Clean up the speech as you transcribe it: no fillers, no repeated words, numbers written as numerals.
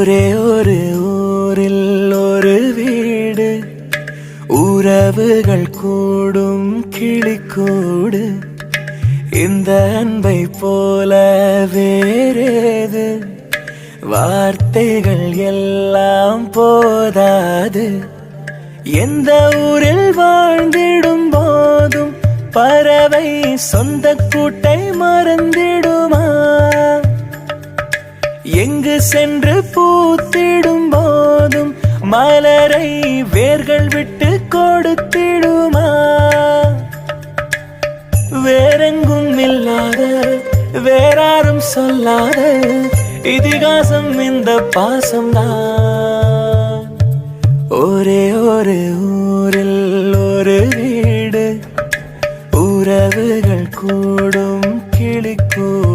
ஒரே ஒரு ஊரில் ஒரு வீடு, உறவுகள் கூடும் கிளிக்கூடு. இந்த அன்பை போல வேறேது, வார்த்தைகள் எல்லாம் போதாது. எந்த ஊரில் வாழ்ந்திடும் போதும் பறவை சொந்த கூட்டை மறந்திடுமா? எங்கு சென்று பூத்திடும் போதும் மலரை வேர்கள் விட்டு கொடுத்திடுமா? வேறெங்கும் இல்லாத, வேறாரும் சொல்லாத இதிகாசம் இந்த பாசம்தான். ஒரே ஒரு ஊரில் ஒரு வீடு, உறவுகள் கூடும் கிளிக்கூடு.